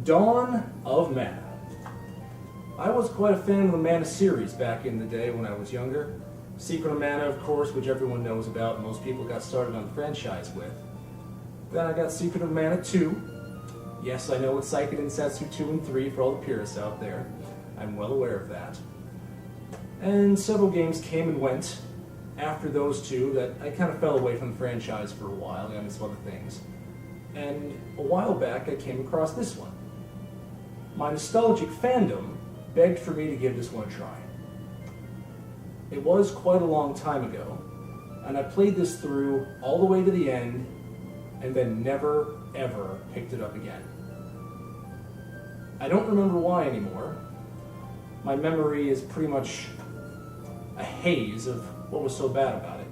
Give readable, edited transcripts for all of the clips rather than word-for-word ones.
Dawn of Mana. I was quite a fan of the Mana series back in the day when I was younger. Secret of Mana, of course, which everyone knows about, and most people got started on the franchise with. Then I got Secret of Mana 2. Yes, I know it's Seiken Densetsu 2 and 3 for all the purists out there. I'm well aware of that. And several games came and went after those two that I kind of fell away from the franchise for a while. I got into some other things. And a while back, I came across this one. My nostalgic fandom begged for me to give this one a try. It was quite a long time ago, and I played this through all the way to the end, and then never, ever picked it up again. I don't remember why anymore. My memory is pretty much a haze of what was so bad about it.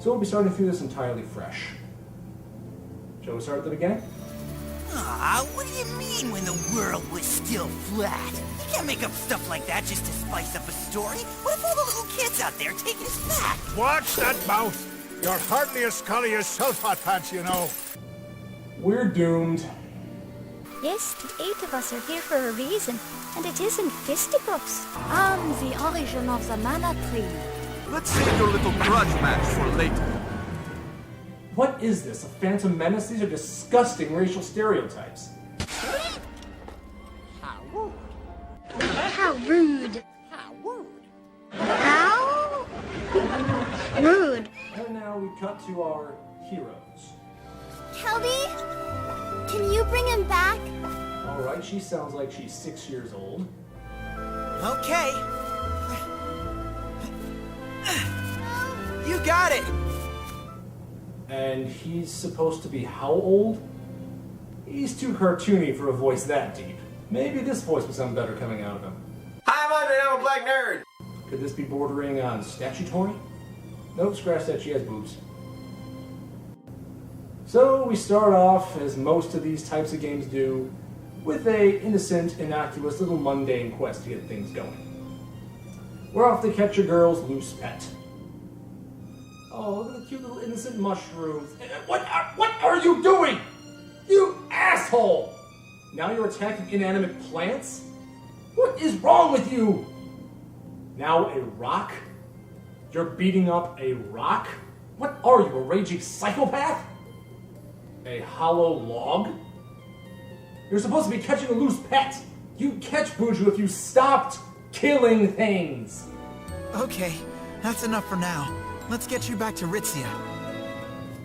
So we'll be starting through this entirely fresh. Shall we start at the beginning? What do you mean when the world was still flat? You can't make up stuff like that just to spice up a story. What if all the little kids out there take it as fact? Watch that mouth! You're hardly as scholly as Sulfat Pants, you know. We're doomed. Yes, the 8 of us are here for a reason, and it isn't fisticuffs. I'm the origin of the mana tree. Let's save your little grudge match for later. What is this, a Phantom Menace? These are disgusting racial stereotypes. How rude. How rude. How rude. How rude. And now we cut to our heroes. Kelby, can you bring him back? Alright, she sounds like she's 6 years old. Okay. You got it. And he's supposed to be how old? He's too cartoony for a voice that deep. Maybe this voice would sound better coming out of him. Hi, I'm Andre, I'm a black nerd. Could this be bordering on statutory? Nope, scratch that, she has boobs. So we start off, as most of these types of games do, with a innocent, innocuous, little mundane quest to get things going. We're off to catch a girl's loose pet. Oh, look at the cute little innocent mushrooms. What are you doing? You asshole! Now you're attacking inanimate plants? What is wrong with you? Now a rock? You're beating up a rock? What are you, a raging psychopath? A hollow log? You're supposed to be catching a loose pet. You'd catch Buju if you stopped killing things. Okay, that's enough for now. Let's get you back to Ritzia.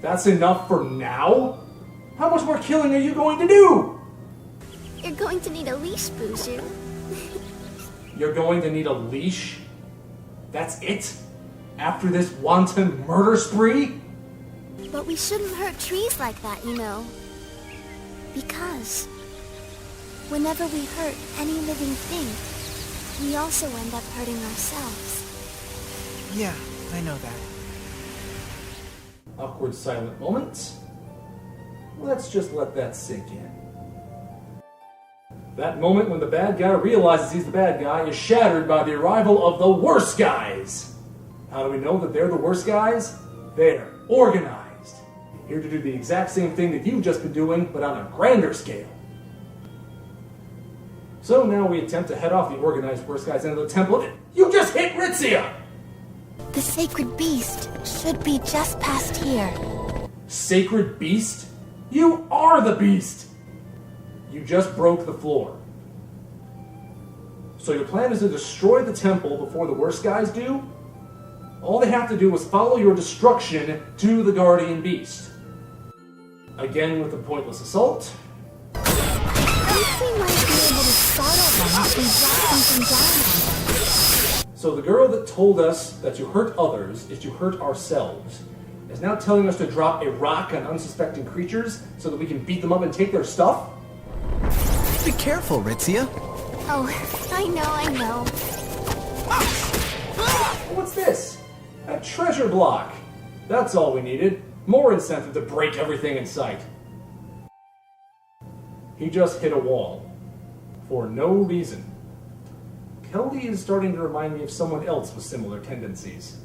That's enough for now? How much more killing are you going to do? You're going to need a leash, Buju. You're going to need a leash? That's it? After this wanton murder spree? But we shouldn't hurt trees like that, you know. Because whenever we hurt any living thing, we also end up hurting ourselves. Yeah, I know that. Awkward silent moment. Let's just let that sink in. That moment when the bad guy realizes he's the bad guy is shattered by the arrival of the worst guys. How do we know that they're the worst guys? They're organized. Here to do the exact same thing that you've just been doing, but on a grander scale. So now we attempt to head off the organized worst guys into the temple. You just hit Ritzia! The sacred beast should be just past here. Sacred beast? You are the beast! You just broke the floor. So your plan is to destroy the temple before the worst guys do? All they have to do is follow your destruction to the guardian beast. Again with a pointless assault. I think we might be able to startle them if we drop something down. So the girl that told us that to hurt others is to hurt ourselves is now telling us to drop a rock on unsuspecting creatures so that we can beat them up and take their stuff? Be careful, Ritzia. Oh, I know. What's this? A treasure block. That's all we needed. More incentive to break everything in sight. He just hit a wall. For no reason. Kelly is starting to remind me of someone else with similar tendencies.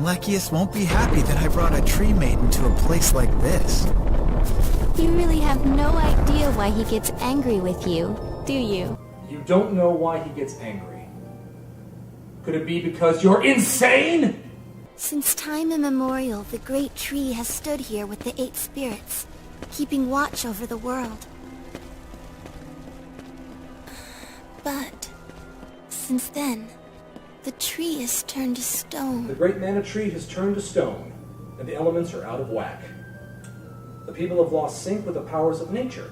Alekius won't be happy that I brought a tree maiden to a place like this. You really have no idea why he gets angry with you, do you? You don't know why he gets angry. Could it be because you're insane? Since time immemorial, the great tree has stood here with the 8 spirits, keeping watch over the world. But since then, the tree has turned to stone. The great mana tree has turned to stone, and the elements are out of whack. The people have lost sync with the powers of nature.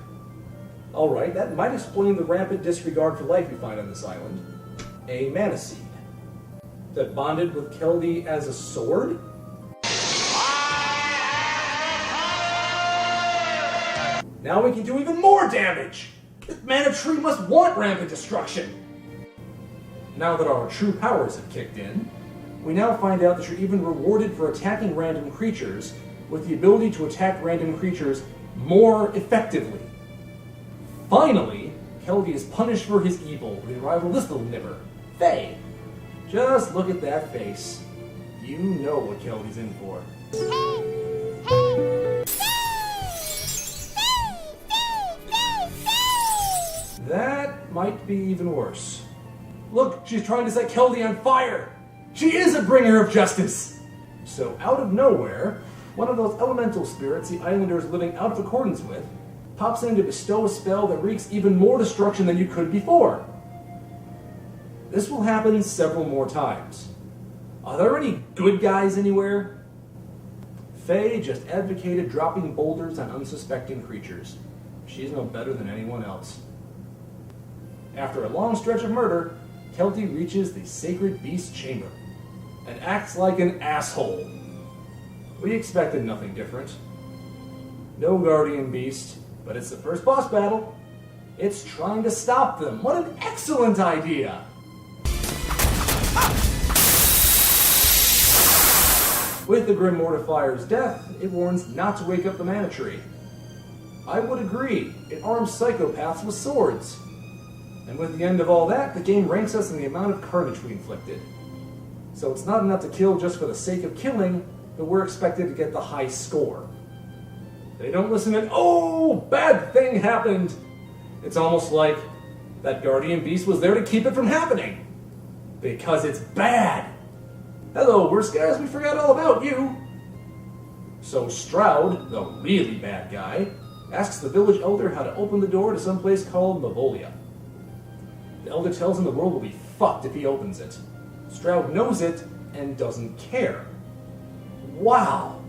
Alright, that might explain the rampant disregard for life we find on this island. A mana seed that bonded with Keldy as a sword? Now we can do even more damage! This mana tree must want rampant destruction! Now that our true powers have kicked in, we now find out that you're even rewarded for attacking random creatures with the ability to attack random creatures more effectively. Finally, Keldy is punished for his evil with the arrival of this little nipper, Faye. Just look at that face. You know what Keldy's in for. That might be even worse. Look, she's trying to set Keldy on fire! She is a bringer of justice! So out of nowhere, one of those elemental spirits the islanders living out of accordance with pops in to bestow a spell that wreaks even more destruction than you could before. This will happen several more times. Are there any good guys anywhere? Faye just advocated dropping boulders on unsuspecting creatures. She's no better than anyone else. After a long stretch of murder, Keldy reaches the Sacred Beast Chamber and acts like an asshole. We expected nothing different. No Guardian Beast, but it's the first boss battle. It's trying to stop them. What an excellent idea! With the Grim Mortifier's death, it warns not to wake up the Mana Tree. I would agree, it arms psychopaths with swords. And with the end of all that, the game ranks us in the amount of carnage we inflicted. So it's not enough to kill just for the sake of killing, but we're expected to get the high score. They don't listen and, oh, bad thing happened! It's almost like that Guardian Beast was there to keep it from happening. Because it's bad! Hello, worst guys, we forgot all about you! So Stroud, the really bad guy, asks the village elder how to open the door to some place called Mavolia. The elder tells him the world will be fucked if he opens it. Stroud knows it and doesn't care. Wow!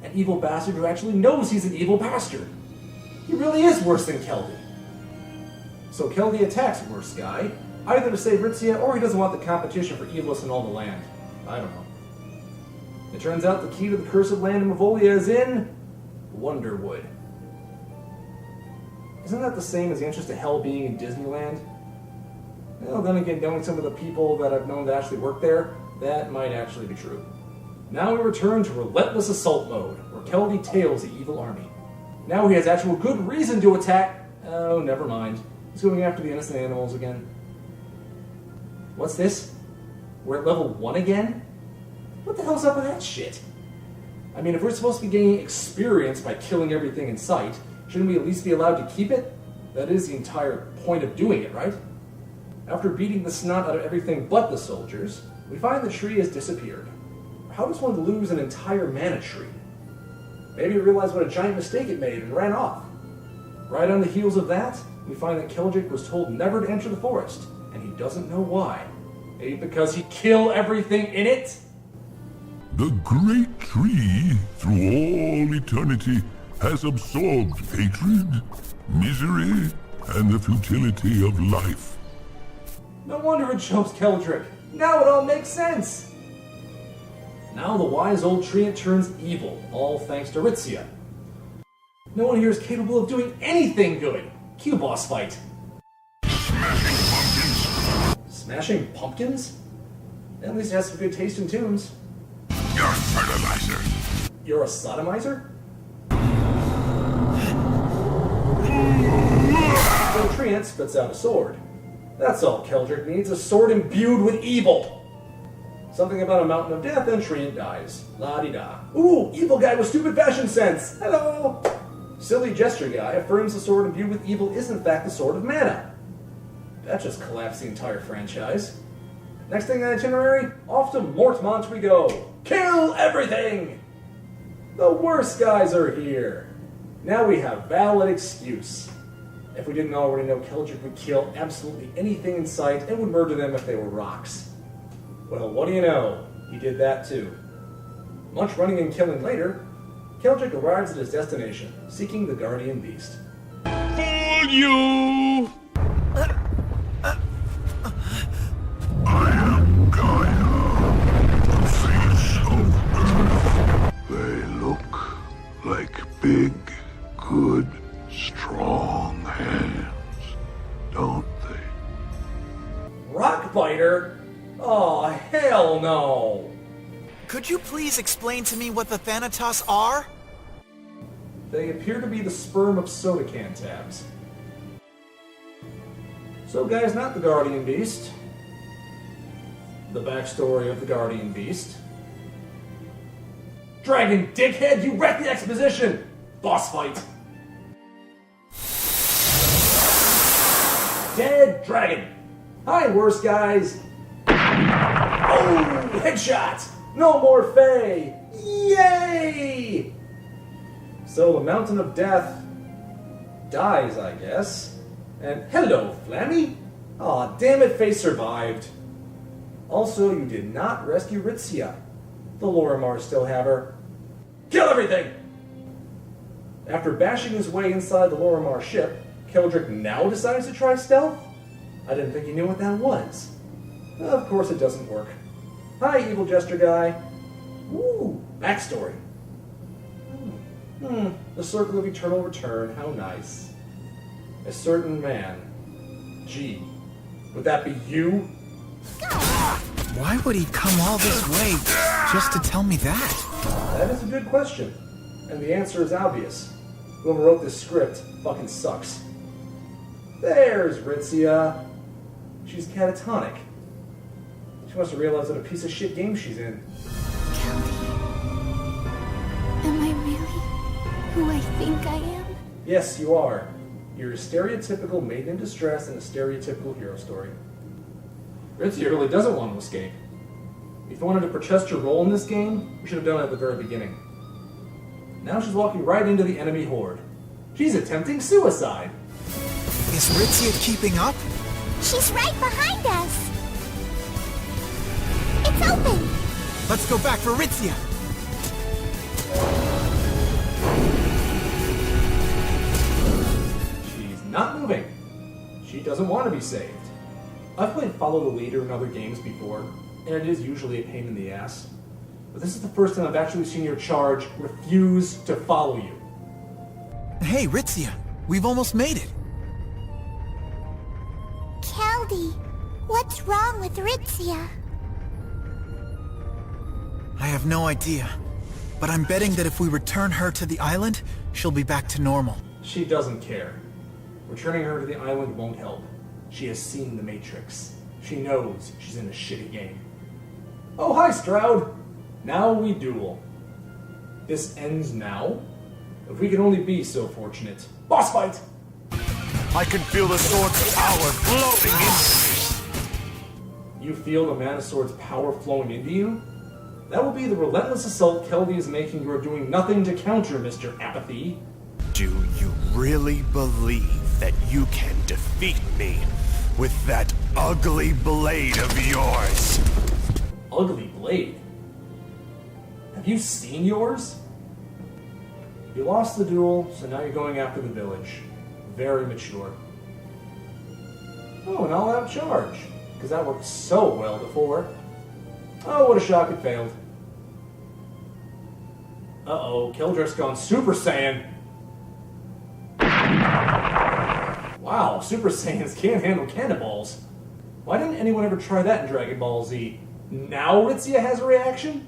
An evil bastard who actually knows he's an evil bastard. He really is worse than Keldy. So Keldy attacks Worst Guy, either to save Ritzia or he doesn't want the competition for evilness in all the land. I don't know. It turns out the key to the cursed land in Mavolia is in Wonderwood. Isn't that the same as the entrance to hell being in Disneyland? Well, then again, knowing some of the people that I've known that actually work there, that might actually be true. Now we return to Relentless Assault mode, where Keldy tails the evil army. Now he has actual good reason to attack. Oh, never mind. He's going after the innocent animals again. What's this? We're at level 1 again? What the hell's up with that shit? I mean, if we're supposed to be gaining experience by killing everything in sight, shouldn't we at least be allowed to keep it? That is the entire point of doing it, right? After beating the snot out of everything but the soldiers, we find the tree has disappeared. How does one lose an entire mana tree? Maybe it realized what a giant mistake it made and ran off. Right on the heels of that, we find that Keldric was told never to enter the forest, and he doesn't know why. Maybe because he'd kill everything in it? The great tree, through all eternity, has absorbed hatred, misery, and the futility of life. No wonder it chose Keldric. Now it all makes sense. Now the wise old treant turns evil, all thanks to Ritzia. No one here is capable of doing anything good. Cue boss fight. Smashing pumpkins? At least it has some good taste in tunes. You're a fertilizer. You're a sodomizer? So Treant spits out a sword. That's all Keldric needs, a sword imbued with evil. Something about a mountain of death and Treant dies. La-di-da. Ooh, evil guy with stupid fashion sense! Hello! Silly gesture guy affirms the sword imbued with evil is in fact the sword of mana. That just collapsed the entire franchise. Next thing on the itinerary, off to Mortmont we go. Kill everything! The worst guys are here. Now we have valid excuse. If we didn't already know, Keldric would kill absolutely anything in sight and would murder them if they were rocks. Well, what do you know? He did that too. Much running and killing later, Keldric arrives at his destination, seeking the Guardian Beast. For you! I am Gaia, the face of Earth. They look like big, good, strong hands, don't they? Rockbiter? Oh, hell no! Could you please explain to me what the Thanatos are? They appear to be the sperm of soda can tabs. So, guys, not the Guardian Beast. The backstory of the Guardian Beast. Dragon dickhead, you wrecked the exposition! Boss fight! Dead dragon! Hi, worst guys! Oh, headshot! No more Fae! Yay! So the Mountain of Death dies, I guess. And hello, Flammy! Aw, damn it, Fae survived. Also, you did not rescue Ritzia. The Lorimars still have her. Kill everything! After bashing his way inside the Lorimar ship, Keldric now decides to try stealth? I didn't think he knew what that was. Of course it doesn't work. Hi, evil jester guy. Ooh, backstory. The Circle of Eternal Return, how nice. A certain man. Gee, would that be you? Why would he come all this way just to tell me that? That is a good question. And the answer is obvious. Whoever wrote this script fucking sucks. There's Ritzia. She's catatonic. She must have realized what a piece of shit game she's in. Kelly, am I really who I think I am? Yes, you are. You're a stereotypical maiden in distress in a stereotypical hero story. Ritzia really doesn't want to escape. If you wanted to protest your role in this game, you should have done it at the very beginning. Now she's walking right into the enemy horde. She's attempting suicide. Is Ritzia keeping up? She's right behind us! It's open! Let's go back for Ritzia! She's not moving. She doesn't want to be saved. I've played Follow the Leader in other games before, and it is usually a pain in the ass. But this is the first time I've actually seen your charge refuse to follow you. Hey, Ritzia, we've almost made it. Keldy, what's wrong with Ritzia? I have no idea, but I'm betting that if we return her to the island, she'll be back to normal. She doesn't care. Returning her to the island won't help. She has seen the Matrix. She knows she's in a shitty game. Oh, hi, Stroud! Now we duel. This ends now? If we can only be so fortunate. Boss fight! I can feel the sword's power flowing in. You feel the Mana Sword's power flowing into you? That will be the relentless assault Keldy is making. You are doing nothing to counter, Mr. Apathy. Do you really believe that you can defeat me with that ugly blade of yours? Ugly blade? Have you seen yours? You lost the duel, so now you're going after the village. Very mature. Oh, an all-out charge. Because that worked so well before. Oh, what a shock, it failed. Uh-oh, Keldric's gone Super Saiyan. Wow, Super Saiyans can't handle cannonballs. Why didn't anyone ever try that in Dragon Ball Z? Now Ritzia has a reaction?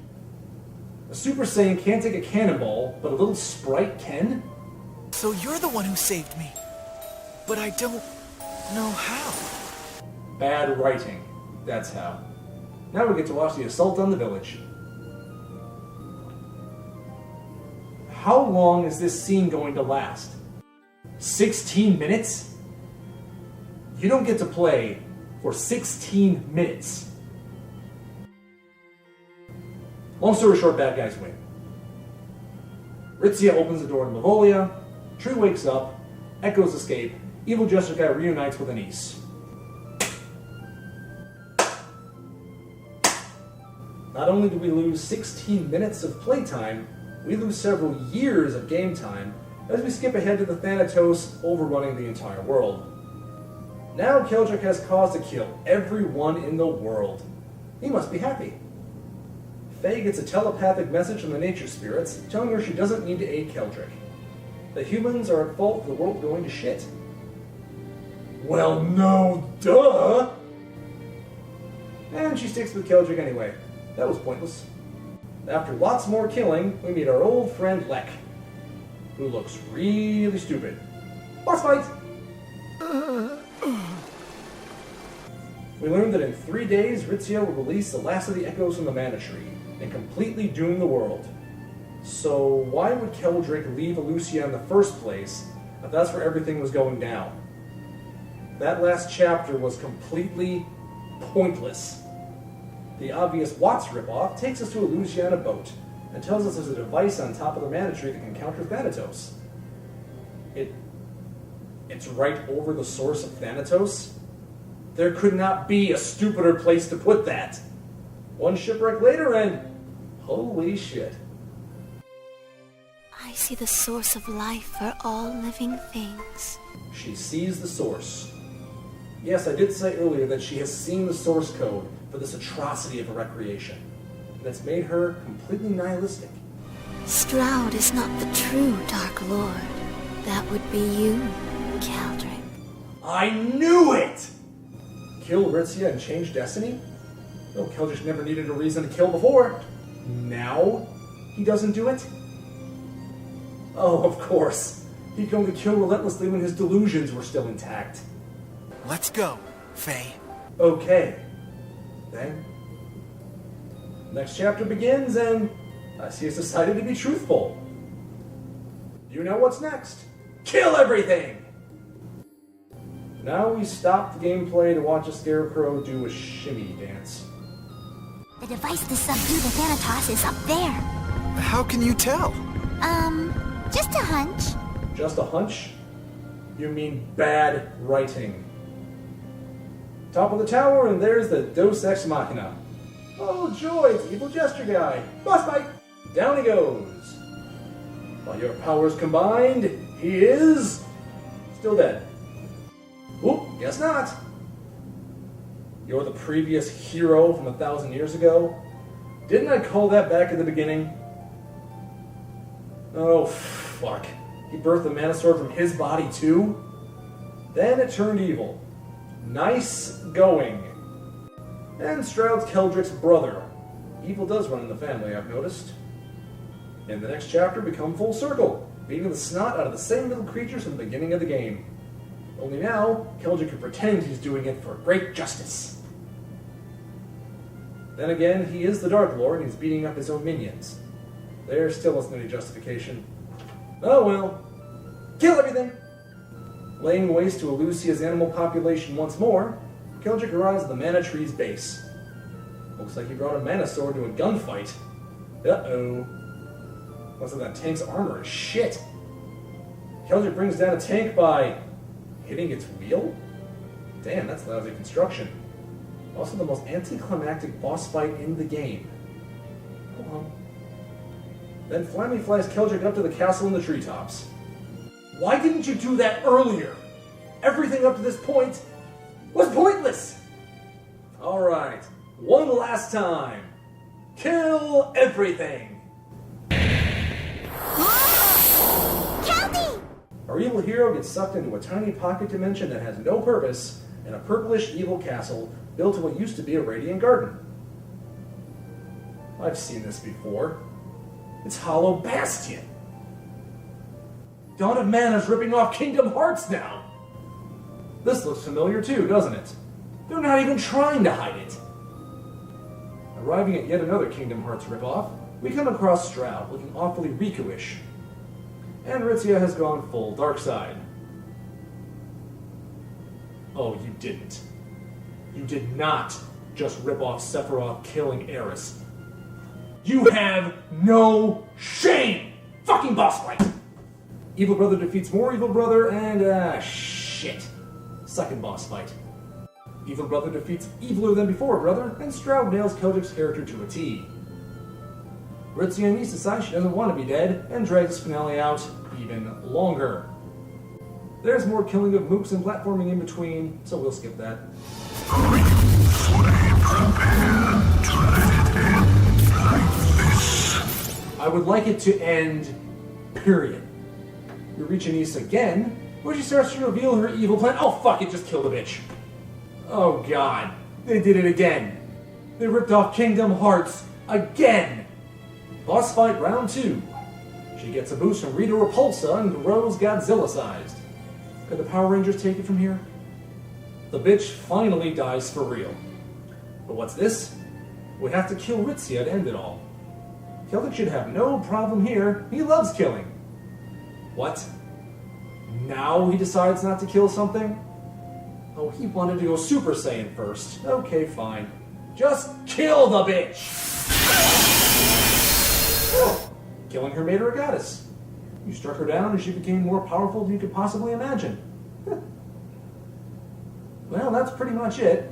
A Super Saiyan can't take a cannonball, but a little sprite can? So you're the one who saved me, but I don't know how. Bad writing, that's how. Now we get to watch the assault on the village. How long is this scene going to last? 16 minutes? You don't get to play for 16 minutes. Long story short, bad guys win. Ritzia opens the door to Mavolia, Tree wakes up, Echoes escape, Evil Jessica reunites with Anise. Not only do we lose 16 minutes of playtime, we lose several years of game time as we skip ahead to the Thanatos overrunning the entire world. Now Keldric has cause to kill everyone in the world. He must be happy. Faye gets a telepathic message from the nature spirits telling her she doesn't need to aid Keldric. The humans are at fault for the world going to shit. Well, no, duh! And she sticks with Keldric anyway. That was pointless. After lots more killing, we meet our old friend Lek, who looks really stupid. Boss fight! We learned that in 3 days, Ritzia will release the last of the echoes from the Mana Tree and completely doom the world. So why would Keldric leave Elusia in the first place if that's where everything was going down? That last chapter was completely pointless. The obvious Watts ripoff takes us to Elusia on a boat and tells us there's a device on top of the Mana Tree that can counter Thanatos. It's right over the source of Thanatos? There could not be a stupider place to put that. One shipwreck later and holy shit. I see the source of life for all living things. She sees the source. Yes, I did say earlier that she has seen the source code for this atrocity of a recreation. And it's made her completely nihilistic. Stroud is not the true Dark Lord. That would be you, Keldric. I knew it! Kill Ritzia and change destiny? Well, Keldric never needed a reason to kill before. Now he doesn't do it? Oh, of course. He could only kill relentlessly when his delusions were still intact. Let's go, Faye. Okay. Then, next chapter begins, and I see it's decided to be truthful. You know what's next. Kill everything! Now we stop the gameplay to watch a scarecrow do a shimmy dance. The device to subdue the Thanatos is up there. How can you tell? Just a hunch. Just a hunch? You mean bad writing. Top of the tower, and there's the Deus Ex Machina. Oh joy, it's Evil Gesture Guy. Boss fight! Down he goes. While your powers combined, he is still dead. Oop, guess not. You're the previous hero from 1,000 years ago? Didn't I call that back at the beginning? Oh, fuck. He birthed the Mana Sword from his body too? Then it turned evil. Nice going. And Stroud's Keldric's brother. Evil does run in the family, I've noticed. In the next chapter, we come full circle, beating the snot out of the same little creatures from the beginning of the game. Only now, Keldric can pretend he's doing it for great justice. Then again, he is the Dark Lord and he's beating up his own minions. There still isn't any justification. Oh well. Kill everything! Laying waste to Elusia's animal population once more, Keldric arrives at the Mana Tree's base. Looks like he brought a Mana Sword to a gunfight. Uh-oh. Looks like that tank's armor is shit. Keldric brings down a tank by hitting its wheel? Damn, that's lousy construction. Also the most anticlimactic boss fight in the game. Go on. Then Flammy flies Keldric up to the castle in the treetops. Why didn't you do that earlier? Everything up to this point was pointless! Alright, one last time. Kill everything! Keldy! Our evil hero gets sucked into a tiny pocket dimension that has no purpose in a purplish evil castle built in what used to be a radiant garden. I've seen this before. It's Hollow Bastion. Dawn of Mana's ripping off Kingdom Hearts now. This looks familiar too, doesn't it? They're not even trying to hide it. Arriving at yet another Kingdom Hearts ripoff, we come across Stroud looking awfully Riku-ish. And Ritzia has gone full dark side. Oh, you didn't. You did not just rip off Sephiroth killing Aeris. You have no shame! Fucking boss fight! Evil Brother defeats more Evil Brother, and shit. Second boss fight. Evil Brother defeats eviler than before Brother, and Stroud nails Kotick's character to a T. Ritzia Nice decides she doesn't want to be dead, and drags finale out even longer. There's more killing of mooks and platforming in between, so we'll skip that. I would like it to end, period. We reach Anise again, where she starts to reveal her evil plan. Oh fuck it, just kill the bitch. Oh god, they did it again. They ripped off Kingdom Hearts again. Boss fight round 2. She gets a boost from Rita Repulsa and grows Godzilla-sized. Could the Power Rangers take it from here? The bitch finally dies for real. But what's this? We have to kill Ritzia to end it all. Celtic should have no problem here. He loves killing. What? Now he decides not to kill something? Oh, he wanted to go Super Saiyan first. Okay, fine. Just kill the bitch! Oh, killing her made her a goddess. You struck her down and she became more powerful than you could possibly imagine. Well, that's pretty much it.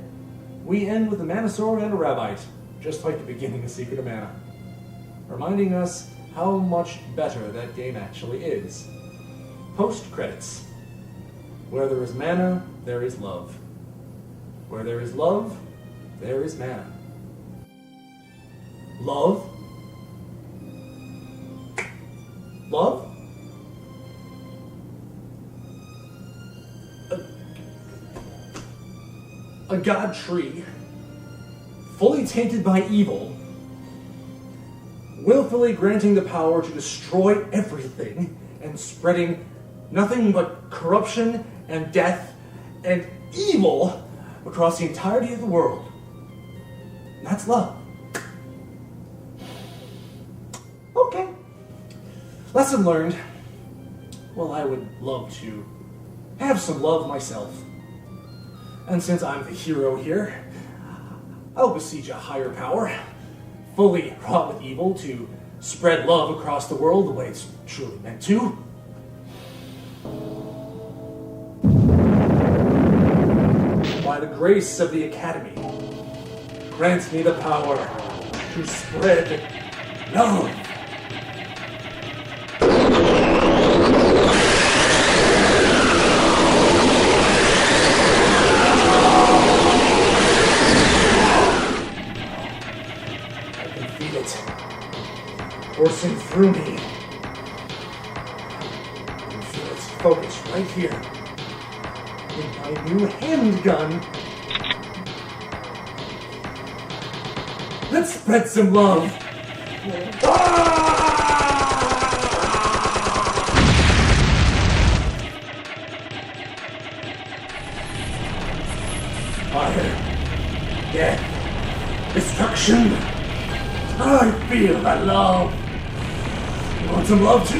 We end with a Manosaur and a Rabite, just like the beginning of Secret of Mana. Reminding us how much better that game actually is. Post-credits. Where there is mana, there is love. Where there is love, there is mana. Love? Love? A god tree, fully tainted by evil, willfully granting the power to destroy everything and spreading nothing but corruption and death and evil across the entirety of the world. And that's love. Okay. Lesson learned. Well, I would love to have some love myself. And since I'm the hero here, I'll besiege a higher power, fully wrought with evil, to spread love across the world the way it's truly meant to. By the grace of the Academy, grant me the power to spread love. Coursing through me. I can feel its focus right here. In my new handgun. Let's spread some love. Fire, death, destruction. I feel that love. You want some love too?